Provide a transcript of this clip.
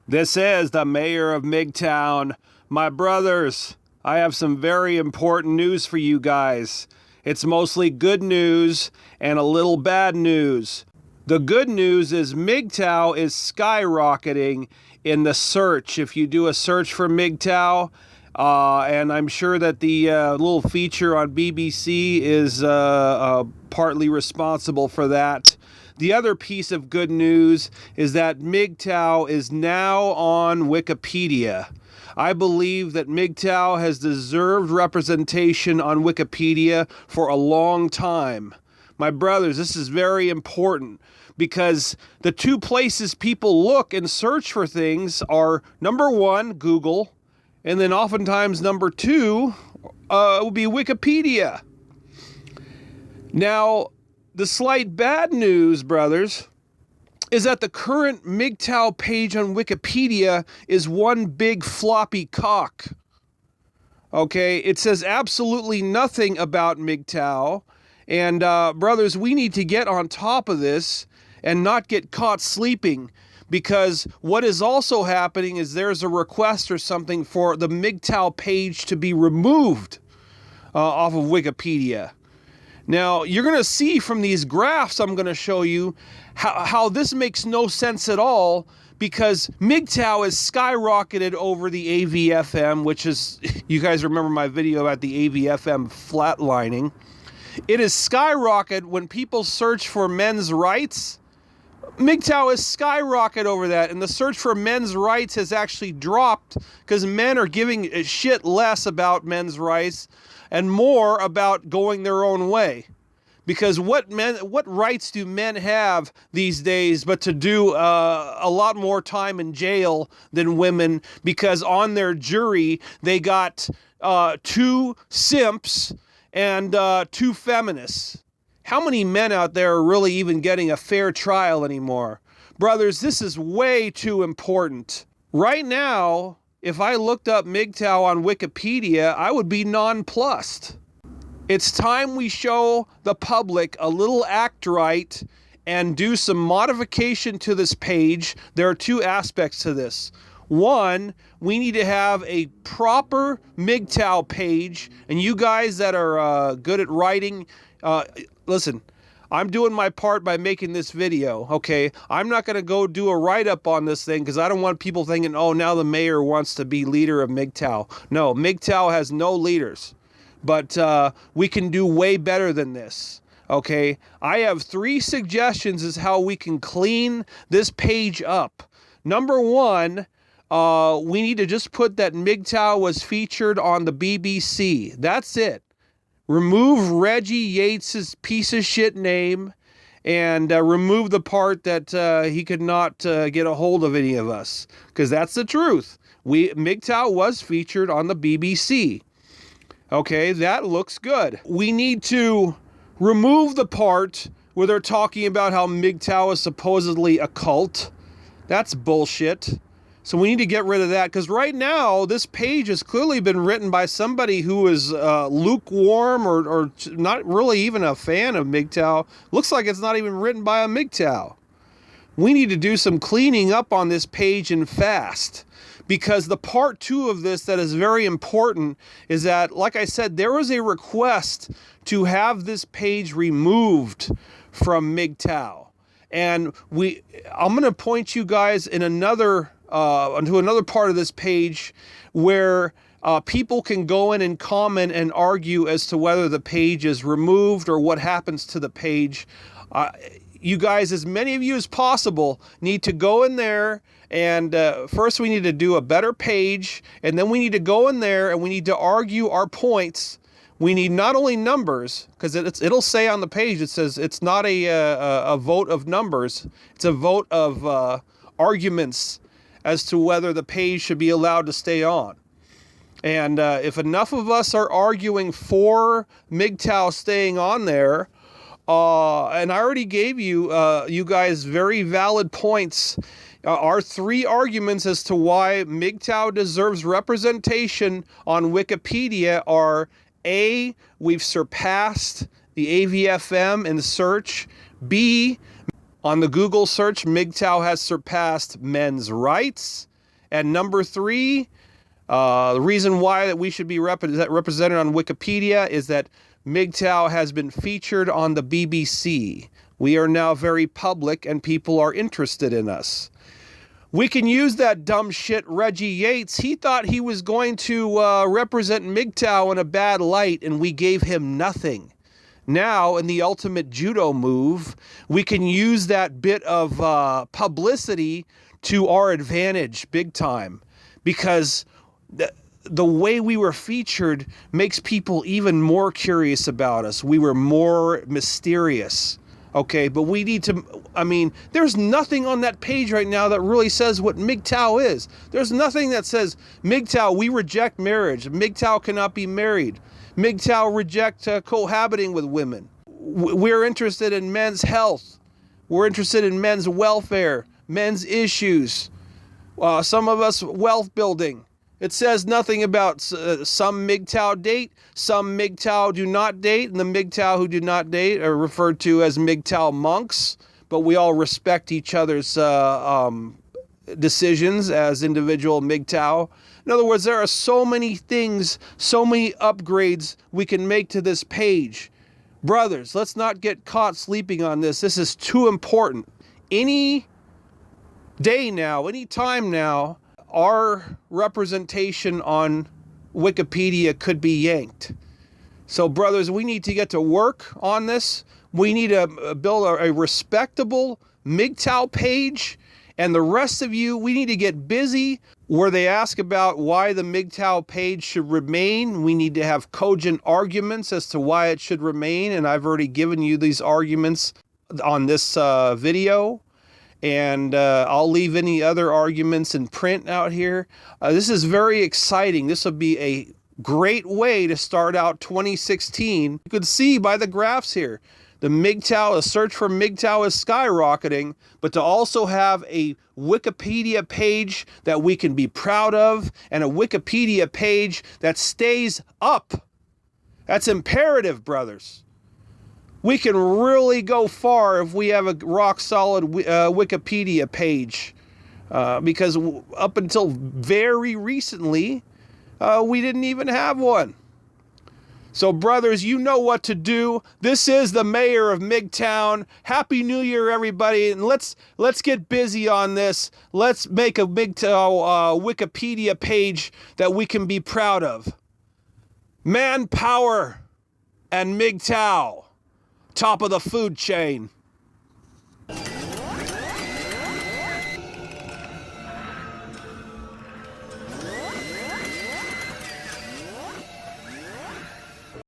This is the mayor of Mgtow. My brothers, I have some very important news for you guys. It's mostly good news and a little bad news. The good news is Mgtow is skyrocketing in the search. If you do a search for Mgtow, and I'm sure that the little feature on BBC is partly responsible for that. The other piece of good news is that Mgtow is now on Wikipedia. I believe that Mgtow has deserved representation on Wikipedia for a long time. My brothers, this is very important because the two places people look and search for things are, number one, Google, and then oftentimes number two would be Wikipedia. Now, the slight bad news, brothers, is that the current Mgtow page on Wikipedia is one big floppy cock. Okay, it says absolutely nothing about Mgtow. And brothers, we need to get on top of this and not get caught sleeping, because what is also happening is there's a request or something for the Mgtow page to be removed off of Wikipedia. Now, you're going to see from these graphs I'm going to show you how this makes no sense at all, because Mgtow is skyrocketed over the AVFM, which is, you guys remember my video about the AVFM flatlining. It is skyrocketed when people search for men's rights. Mgtow is skyrocketed over that, and the search for men's rights has actually dropped because men are giving a shit less about men's rights and more about going their own way. Because what rights do men have these days but to do a lot more time in jail than women, because on their jury they got two simps and two feminists. How many men out there are really even getting a fair trial anymore? Brothers, this is way too important. Right now, if I looked up Mgtow on Wikipedia, I would be nonplussed. It's time we show the public a little act right and do some modification to this page. There are two aspects to this. One, we need to have a proper Mgtow page, and you guys that are good at writing, listen, I'm doing my part by making this video, okay? I'm not going to go do a write-up on this thing because I don't want people thinking, oh, now the mayor wants to be leader of Mgtow. No, Mgtow has no leaders, but we can do way better than this, okay? I have 3 suggestions as how we can clean this page up. Number one, we need to just put that Mgtow was featured on the BBC. That's it. Remove Reggie Yates's piece of shit name, and remove the part that he could not get a hold of any of us, because that's the truth. Mgtow was featured on the BBC. Okay, that looks good. We need to remove the part where they're talking about how Mgtow is supposedly a cult. That's bullshit. So we need to get rid of that, because right now this page has clearly been written by somebody who is lukewarm or not really even a fan of Mgtow. Looks like it's not even written by a Mgtow. We need to do some cleaning up on this page and fast, because the part 2 of this that is very important is that, like I said, there was a request to have this page removed from Mgtow. And I'm going to point you guys in another onto another part of this page where people can go in and comment and argue as to whether the page is removed or what happens to the page. You guys, as many of you as possible, need to go in there, and first we need to do a better page, and then we need to go in there and we need to argue our points. We need not only numbers, because it'll say on the page, it says it's not a vote of numbers, it's a vote of arguments as to whether the page should be allowed to stay on. And if enough of us are arguing for Mgtow staying on there, and I already gave you you guys very valid points. Our 3 arguments as to why Mgtow deserves representation on Wikipedia are: A, we've surpassed the AVFM in search; B, on the Google search, Mgtow has surpassed men's rights; And number 3, the reason why that we should be represented on Wikipedia is that Mgtow has been featured on the BBC. We are now very public and people are interested in us. We can use that dumb shit Reggie Yates. He thought he was going to represent Mgtow in a bad light, and we gave him nothing. Now, in the ultimate judo move, we can use that bit of publicity to our advantage big time, because the way we were featured makes people even more curious about us. We were more mysterious. Okay, but we need to, there's nothing on that page right now that really says what Mgtow is. There's nothing that says, Mgtow, we reject marriage. Mgtow cannot be married. Mgtow reject cohabiting with women. We're interested in men's health. We're interested in men's welfare, men's issues. Some of us, wealth building. It says nothing about some Mgtow date, some Mgtow do not date, and the Mgtow who do not date are referred to as Mgtow monks, but we all respect each other's decisions as individual Mgtow. In other words, there are so many things, so many upgrades we can make to this page. Brothers, let's not get caught sleeping on this. This is too important. Any day now, any time now, our representation on Wikipedia could be yanked. So, brothers, we need to get to work on this. We need to build a respectable Mgtow page. And the rest of you, we need to get busy. Where they ask about why the Mgtow page should remain, we need to have cogent arguments as to why it should remain. And I've already given you these arguments on this video. And I'll leave any other arguments in print out here. This is very exciting. This will be a great way to start out 2016. You could see by the graphs here, the search for Mgtow is skyrocketing, but to also have a Wikipedia page that we can be proud of and a Wikipedia page that stays up. That's imperative, brothers. We can really go far if we have a rock-solid Wikipedia page, because up until very recently, we didn't even have one. So, brothers, you know what to do. This is the mayor of Mgtown. Happy New Year, everybody, and let's get busy on this. Let's make a Mgtow Wikipedia page that we can be proud of. Manpower and Mgtow. Top of the food chain.